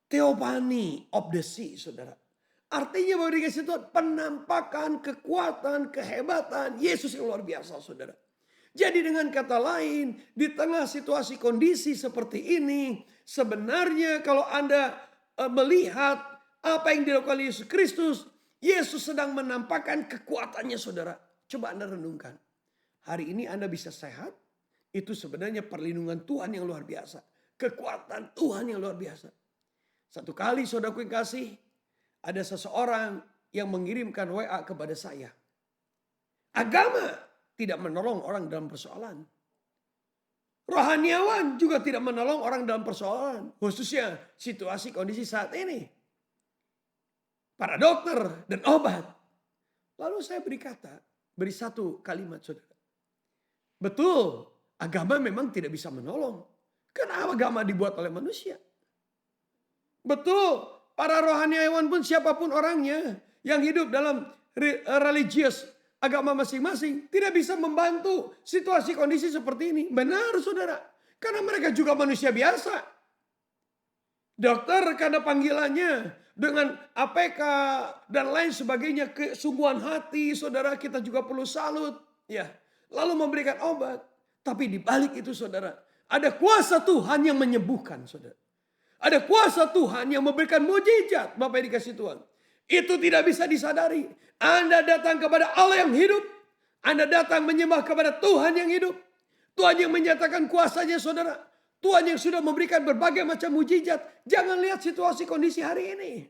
Theophany of the sea, saudara. Artinya bahwa dikasih Tuhan penampakan, kekuatan, kehebatan Yesus yang luar biasa, saudara. Jadi dengan kata lain, di tengah situasi kondisi seperti ini, sebenarnya kalau Anda melihat apa yang dilakukan Yesus Kristus, Yesus sedang menampakkan kekuatannya, saudara. Coba Anda renungkan. Hari ini Anda bisa sehat, itu sebenarnya perlindungan Tuhan yang luar biasa. Kekuatan Tuhan yang luar biasa. Satu kali saudaraku yang kasih, ada seseorang yang mengirimkan WA kepada saya. Agama tidak menolong orang dalam persoalan. Rohaniawan juga tidak menolong orang dalam persoalan. Khususnya situasi kondisi saat ini. Para dokter dan obat. Lalu saya beri satu kalimat, saudara. Betul, agama memang tidak bisa menolong. Karena agama dibuat oleh manusia. Betul, para rohaniawan pun siapapun orangnya yang hidup dalam religius agama masing-masing tidak bisa membantu situasi kondisi seperti ini. Benar, saudara. Karena mereka juga manusia biasa. Dokter karena panggilannya dengan APK dan lain sebagainya, kesungguhan hati, saudara, kita juga perlu salut. Ya, lalu memberikan obat. Tapi di balik itu, saudara, ada kuasa Tuhan yang menyembuhkan, saudara. Ada kuasa Tuhan yang memberikan mujizat, Bapak yang dikasih Tuhan. Itu tidak bisa disadari. Anda datang kepada Allah yang hidup. Anda datang menyembah kepada Tuhan yang hidup. Tuhan yang menyatakan kuasanya, saudara. Tuhan yang sudah memberikan berbagai macam mujizat. Jangan lihat situasi kondisi hari ini.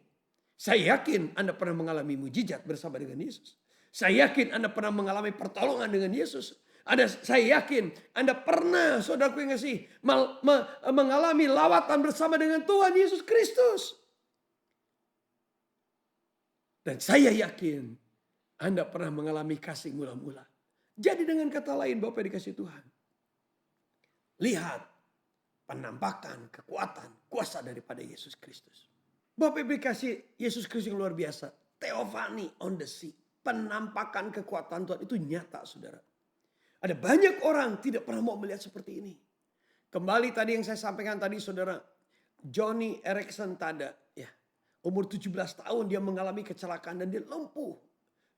Saya yakin Anda pernah mengalami mujizat bersama dengan Yesus. Saya yakin Anda pernah mengalami pertolongan dengan Yesus. Saya yakin Anda pernah, saudaraku yang kasih, mengalami lawatan bersama dengan Tuhan Yesus Kristus. Dan saya yakin Anda pernah mengalami kasih mula-mula. Jadi dengan kata lain, Bapak dikasih Tuhan. Lihat penampakan, kekuatan, kuasa daripada Yesus Kristus. Bapak dikasih Yesus Kristus yang luar biasa. Theophany on the sea. Penampakan kekuatan Tuhan itu nyata, saudara. Ada banyak orang tidak pernah mau melihat seperti ini. Kembali tadi yang saya sampaikan tadi, saudara. Joni Eareckson Tada. Ya, umur 17 tahun dia mengalami kecelakaan dan dia lumpuh.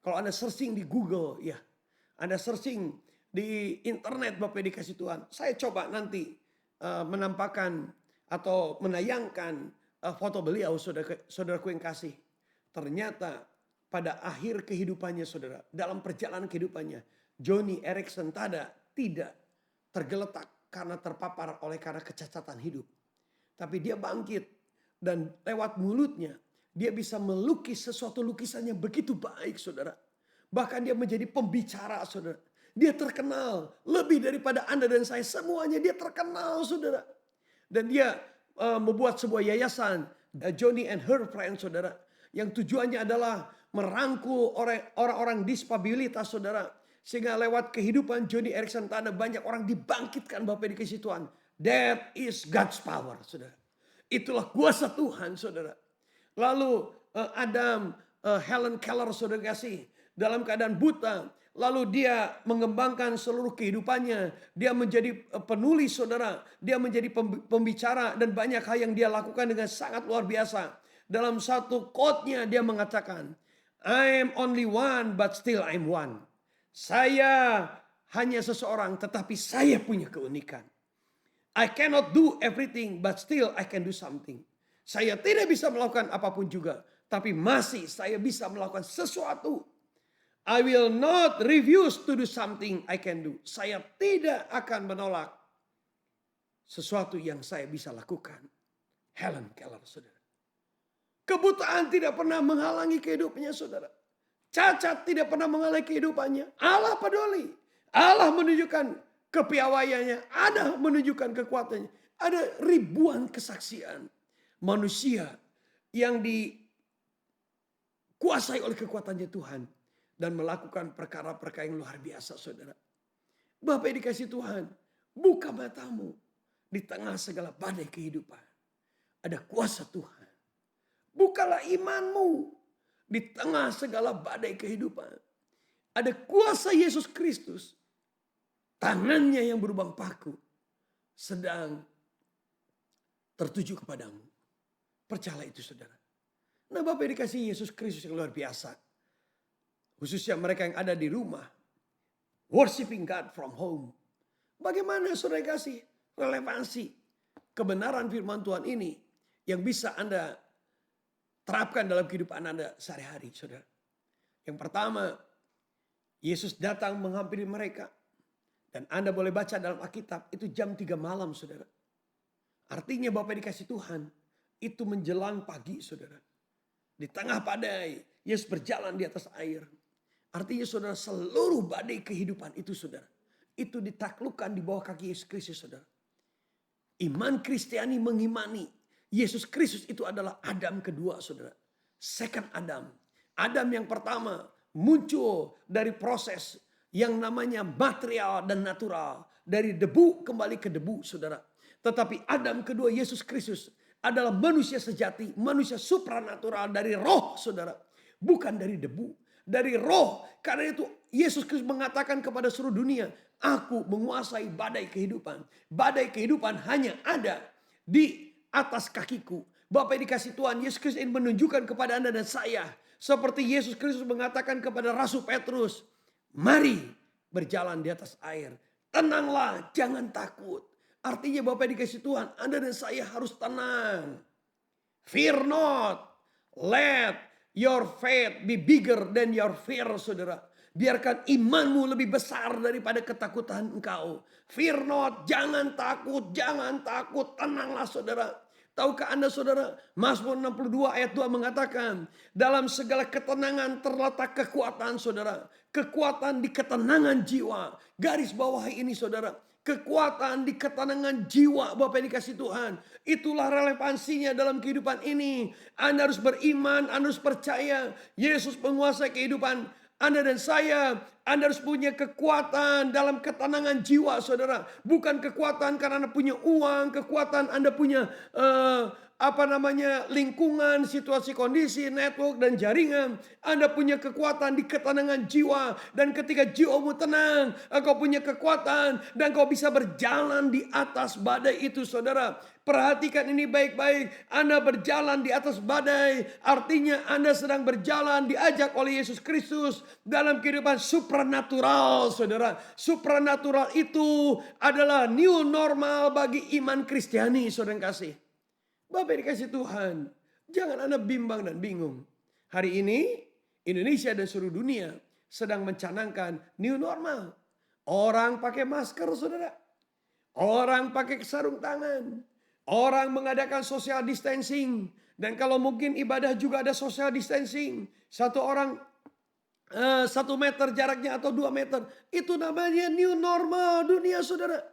Kalau Anda searching di Google, ya, Anda searching di internet, Bapak dikasih Tuhan. Saya coba nanti menampakkan atau menayangkan foto beliau, saudaraku yang kasih. Ternyata pada akhir kehidupannya, saudara, dalam perjalanan kehidupannya, Joni Eareckson Tada tidak tergeletak karena terpapar karena kecacatan hidup. Tapi dia bangkit dan lewat mulutnya dia bisa melukis sesuatu lukisan yang begitu baik, saudara. Bahkan dia menjadi pembicara, saudara. Dia terkenal lebih daripada Anda dan saya semuanya. Dia terkenal, saudara. Dan dia membuat sebuah yayasan, Joni and Her Friends, saudara. Yang tujuannya adalah merangkul orang-orang disabilitas, saudara. Sehingga lewat kehidupan Joni Eareckson Tada banyak orang dibangkitkan, Bapak dikasih Tuhan. That is God's power, saudara. Itulah kuasa Tuhan, saudara. Lalu Adam Helen Keller, saudara kasih, dalam keadaan buta. Lalu dia mengembangkan seluruh kehidupannya. Dia menjadi penulis, saudara. Dia menjadi pembicara dan banyak hal yang dia lakukan dengan sangat luar biasa. Dalam satu quote-nya dia mengatakan, I am only one but still I'm one. Saya hanya seseorang tetapi saya punya keunikan. I cannot do everything but still I can do something. Saya tidak bisa melakukan apapun juga, tapi masih saya bisa melakukan sesuatu. I will not refuse to do something I can do. Saya tidak akan menolak sesuatu yang saya bisa lakukan. Helen Keller, saudara. Kebutaan tidak pernah menghalangi kehidupannya, saudara. Cacat tidak pernah menghalangi kehidupannya. Allah peduli. Allah menunjukkan kepiawaiannya. Ada menunjukkan kekuatannya. Ada ribuan kesaksian manusia yang dikuasai oleh kekuatannya Tuhan. Dan melakukan perkara-perkara yang luar biasa, saudara. Bapak yang dikasih Tuhan, buka matamu di tengah segala badai kehidupan. Ada kuasa Tuhan. Bukalah imanmu di tengah segala badai kehidupan. Ada kuasa Yesus Kristus. Tangannya yang berubah paku sedang tertuju kepadamu. Percayalah itu saudara. Nah Bapak yang dikasihi Yesus Kristus yang luar biasa. Khususnya mereka yang ada di rumah. Worshiping God from home. Bagaimana saudara kasih relevansi kebenaran firman Tuhan ini yang bisa Anda terapkan dalam kehidupan Anda sehari-hari saudara. Yang pertama, Yesus datang menghampiri mereka. Dan Anda boleh baca dalam Alkitab itu jam 3 malam saudara. Artinya Bapak dikasih Tuhan itu menjelang pagi saudara. Di tengah badai Yesus berjalan di atas air. Artinya saudara seluruh badai kehidupan itu saudara. Itu ditaklukkan di bawah kaki Yesus Kristus saudara. Iman Kristiani mengimani Yesus Kristus itu adalah Adam kedua saudara. Second Adam. Adam yang pertama muncul dari proses yang namanya material dan natural. Dari debu kembali ke debu saudara. Tetapi Adam kedua Yesus Kristus adalah manusia sejati. Manusia supranatural dari roh saudara. Bukan dari debu. Dari roh. Karena itu Yesus Kristus mengatakan kepada seluruh dunia. Aku menguasai badai kehidupan. Badai kehidupan hanya ada di atas kakiku. Bapak yang dikasih Tuhan, Yesus Kristus ingin menunjukkan kepada Anda dan saya. Seperti Yesus Kristus mengatakan kepada Rasul Petrus. Mari berjalan di atas air. Tenanglah, jangan takut. Artinya Bapak yang dikasih Tuhan, Anda dan saya harus tenang. Fear not. Let your faith be bigger than your fear, saudara. Biarkan imanmu lebih besar daripada ketakutan engkau. Fear not, jangan takut, tenanglah saudara. Tahukah Anda saudara, Mazmur 62 ayat 2 mengatakan, dalam segala ketenangan terletak kekuatan saudara. Kekuatan di ketenangan jiwa. Garis bawah ini saudara. Kekuatan di ketenangan jiwa Bapak yang dikasih Tuhan. Itulah relevansinya dalam kehidupan ini. Anda harus beriman, Anda harus percaya. Yesus menguasai kehidupan Anda dan saya. Anda harus punya kekuatan dalam ketenangan jiwa saudara. Bukan kekuatan karena Anda punya uang. Kekuatan Anda punya lingkungan, situasi, kondisi, network dan jaringan. Anda punya kekuatan di ketenangan jiwa. Dan ketika jiwamu tenang, engkau punya kekuatan. Dan kau bisa berjalan di atas badai itu saudara. Perhatikan ini baik-baik. Anda berjalan di atas badai. Artinya Anda sedang berjalan diajak oleh Yesus Kristus. Dalam kehidupan supranatural saudara. Supranatural itu adalah new normal bagi iman Kristiani saudara yang kasih. Bapak yang dikasih Tuhan, jangan Anda bimbang dan bingung. Hari ini Indonesia dan seluruh dunia sedang mencanangkan new normal. Orang pakai masker saudara. Orang pakai sarung tangan. Orang mengadakan social distancing. Dan kalau mungkin ibadah juga ada social distancing. Satu orang 1 meter jaraknya atau 2 meter. Itu namanya new normal dunia saudara.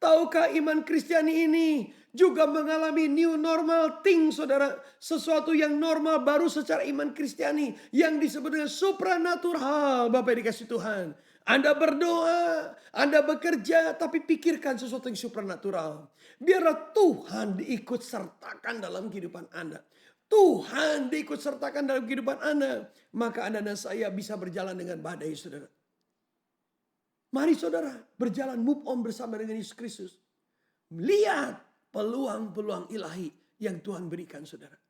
Tahukah iman Kristiani ini juga mengalami new normal thing saudara. Sesuatu yang normal baru secara iman Kristiani. Yang disebut dengan supranatural. Bapak yang dikasih Tuhan. Anda berdoa, Anda bekerja, tapi pikirkan sesuatu yang supranatural. Biarlah Tuhan diikut sertakan dalam kehidupan Anda. Tuhan diikut sertakan dalam kehidupan Anda. Maka Anda dan saya bisa berjalan dengan badai saudara. Mari saudara berjalan move on bersama dengan Yesus Kristus. Melihat peluang-peluang ilahi yang Tuhan berikan saudara.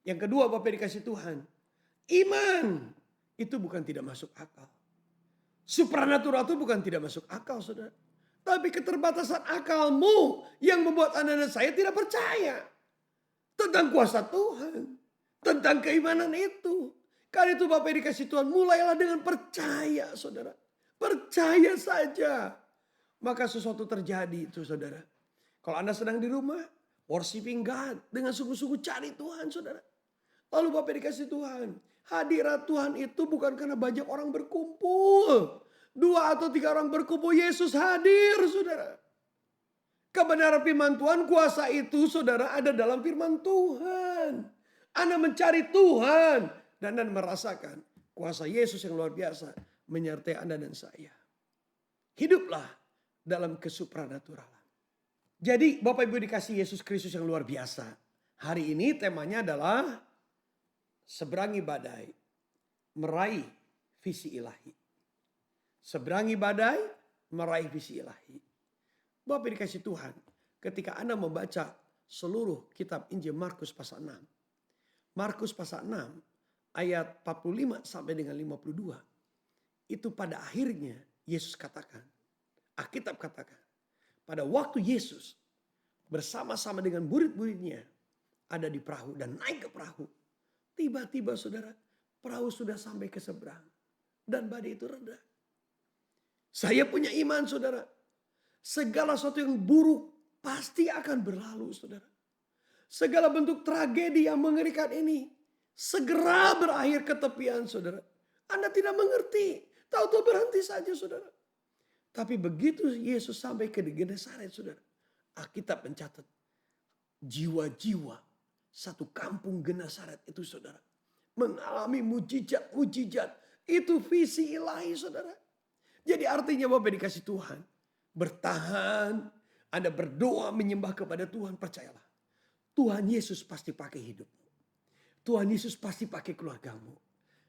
Yang kedua Bapak dikasih Tuhan. Iman itu bukan tidak masuk akal. Supranatural itu bukan tidak masuk akal saudara. Tapi keterbatasan akalmu yang membuat Anda dan saya tidak percaya. Tentang kuasa Tuhan. Tentang keimanan itu. Karena itu Bapak dikasih Tuhan mulailah dengan percaya saudara. Percaya saja. Maka sesuatu terjadi itu saudara. Kalau Anda sedang di rumah. Worshiping God. Dengan sungguh-sungguh cari Tuhan saudara. Lalu Bapak dikasih Tuhan. Hadirat Tuhan itu bukan karena banyak orang berkumpul. 2 atau 3 orang berkumpul. Yesus hadir saudara. Kebenaran firman Tuhan. Kuasa itu saudara ada dalam firman Tuhan. Anda mencari Tuhan. Dan Anda merasakan. Kuasa Yesus yang luar biasa. Menyertai Anda dan saya. Hiduplah dalam kesupranaturalan. Jadi Bapak Ibu dikasih Yesus Kristus yang luar biasa. Hari ini temanya adalah seberangi badai, meraih visi ilahi. Seberangi badai, meraih visi ilahi. Bapak dikasih Tuhan, ketika Anda membaca seluruh kitab Injil Markus pasal 6. Markus pasal 6 ayat 45 sampai dengan 52. Itu pada akhirnya Yesus katakan, Alkitab katakan, pada waktu Yesus bersama-sama dengan murid-muridnya ada di perahu dan naik ke perahu. Tiba-tiba saudara, perahu sudah sampai ke seberang dan badai itu reda. Saya punya iman saudara, segala sesuatu yang buruk pasti akan berlalu saudara. Segala bentuk tragedi yang mengerikan ini segera berakhir ke tepian saudara. Anda tidak mengerti, tahu-tahu berhenti saja saudara. Tapi begitu Yesus sampai ke Genesaret saudara, Alkitab mencatat jiwa-jiwa satu kampung Genesaret itu saudara mengalami mujizat-mujizat. Itu visi ilahi saudara. Jadi artinya Bapak dikasih Tuhan, bertahan, Anda berdoa menyembah kepada Tuhan, percayalah. Tuhan Yesus pasti pakai hidupmu. Tuhan Yesus pasti pakai keluargamu.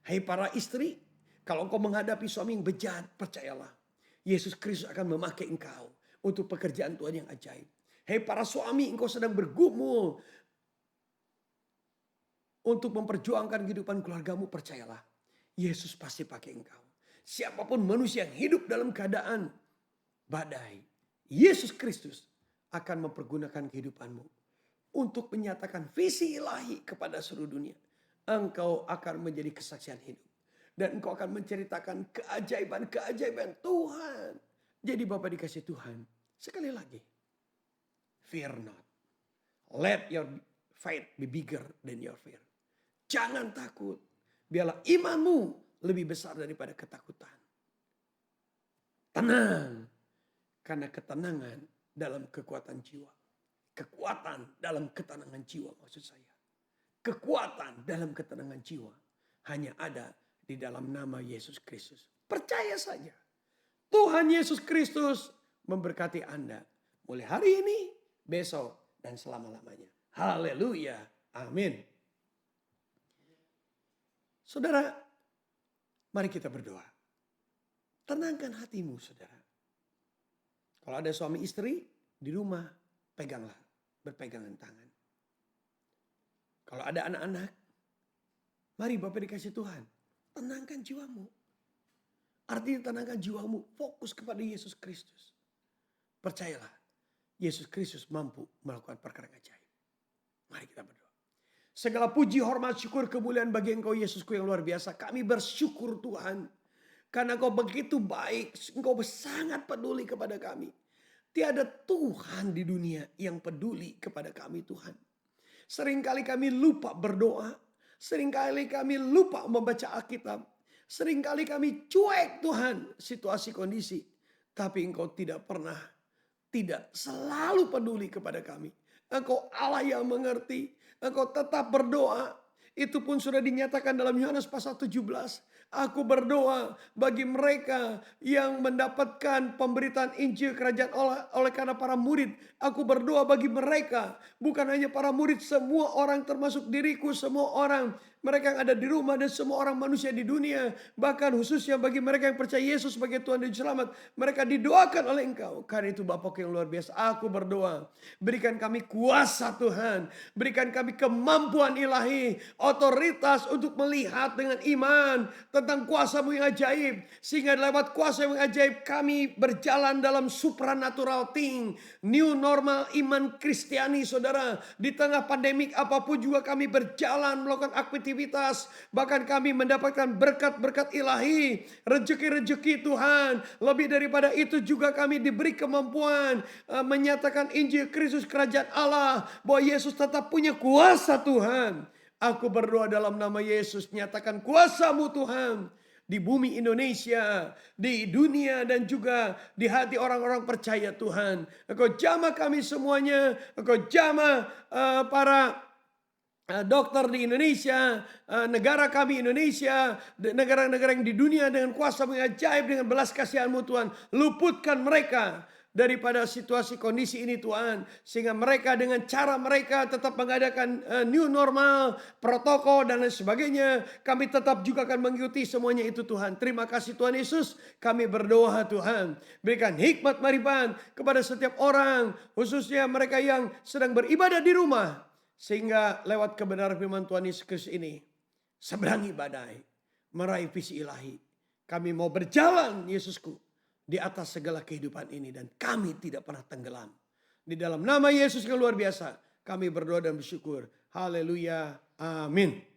Hai para istri, kalau engkau menghadapi suami yang bejat, percayalah. Yesus Kristus akan memakai engkau untuk pekerjaan Tuhan yang ajaib. Hai para suami, engkau sedang bergumul untuk memperjuangkan kehidupan keluargamu, percayalah. Yesus pasti pakai engkau. Siapapun manusia yang hidup dalam keadaan badai, Yesus Kristus akan mempergunakan kehidupanmu untuk menyatakan visi ilahi kepada seluruh dunia. Engkau akan menjadi kesaksian hidup. Dan engkau akan menceritakan keajaiban-keajaiban Tuhan. Jadi Bapak dikasih Tuhan, sekali lagi, fear not. Let your faith be bigger than your fear. Jangan takut. Biarlah imanmu lebih besar daripada ketakutan. Tenang. Karena ketenangan dalam kekuatan jiwa. Kekuatan dalam ketenangan jiwa maksud saya. Kekuatan dalam ketenangan jiwa hanya ada di dalam nama Yesus Kristus. Percaya saja. Tuhan Yesus Kristus memberkati Anda. Mulai hari ini, besok, dan selama-lamanya. Haleluya. Amin. Saudara, mari kita berdoa. Tenangkan hatimu saudara. Kalau ada suami istri di rumah, peganglah. Berpegangan tangan. Kalau ada anak-anak, mari Bapak dikasih Tuhan. Tenangkan jiwamu. Artinya tenangkan jiwamu. Fokus kepada Yesus Kristus. Percayalah. Yesus Kristus mampu melakukan perkara ajaib. Mari kita berdoa. Segala puji, hormat, syukur, kemuliaan bagi Engkau Yesusku yang luar biasa. Kami bersyukur Tuhan. Karena Engkau begitu baik. Engkau sangat peduli kepada kami. Tiada Tuhan di dunia yang peduli kepada kami Tuhan. Seringkali kami lupa berdoa. Seringkali kami lupa membaca Alkitab. Seringkali kami cuek Tuhan situasi kondisi. Tapi Engkau tidak pernah, tidak selalu peduli kepada kami. Engkau Allah yang mengerti. Engkau tetap berdoa. Itu pun sudah dinyatakan dalam Yohanes pasal 17. Aku berdoa bagi mereka yang mendapatkan pemberitaan Injil Kerajaan Allah oleh karena para murid. Aku berdoa bagi mereka. Bukan hanya para murid, semua orang termasuk diriku, semua orang. Mereka yang ada di rumah dan semua orang manusia di dunia. Bahkan khususnya bagi mereka yang percaya Yesus sebagai Tuhan dan Juru Selamat. Mereka didoakan oleh Engkau. Karena itu Bapa yang luar biasa. Aku berdoa. Berikan kami kuasa Tuhan. Berikan kami kemampuan ilahi. Otoritas untuk melihat dengan iman. Tentang kuasa-Mu yang ajaib. Sehingga lewat kuasa yang ajaib kami berjalan dalam supernatural thing. New normal iman Kristiani saudara. Di tengah pandemik apapun juga kami berjalan melakukan aktivitas. Bahkan kami mendapatkan berkat-berkat ilahi. Rezeki-rezeki Tuhan. Lebih daripada itu juga kami diberi kemampuan. Menyatakan Injil Kristus Kerajaan Allah. Bahwa Yesus tetap punya kuasa Tuhan. Aku berdoa dalam nama Yesus. Nyatakan kuasa-Mu Tuhan. Di bumi Indonesia. Di dunia dan juga di hati orang-orang percaya Tuhan. Engkau jamah kami semuanya. Engkau jamah para dokter di Indonesia, negara kami Indonesia, negara-negara yang di dunia dengan kuasa yang ajaib, dengan belas kasihan-Mu Tuhan. Luputkan mereka daripada situasi kondisi ini Tuhan. Sehingga mereka dengan cara mereka tetap mengadakan new normal, protokol dan lain sebagainya. Kami tetap juga akan mengikuti semuanya itu Tuhan. Terima kasih Tuhan Yesus. Kami berdoa Tuhan. Berikan hikmat marifat kepada setiap orang. Khususnya mereka yang sedang beribadah di rumah. Sehingga lewat kebenaran firman Tuhan Yesus Kristus ini. Seberangi badai. Meraih visi ilahi. Kami mau berjalan Yesusku. Di atas segala kehidupan ini. Dan kami tidak pernah tenggelam. Di dalam nama Yesus yang luar biasa. Kami berdoa dan bersyukur. Haleluya. Amin.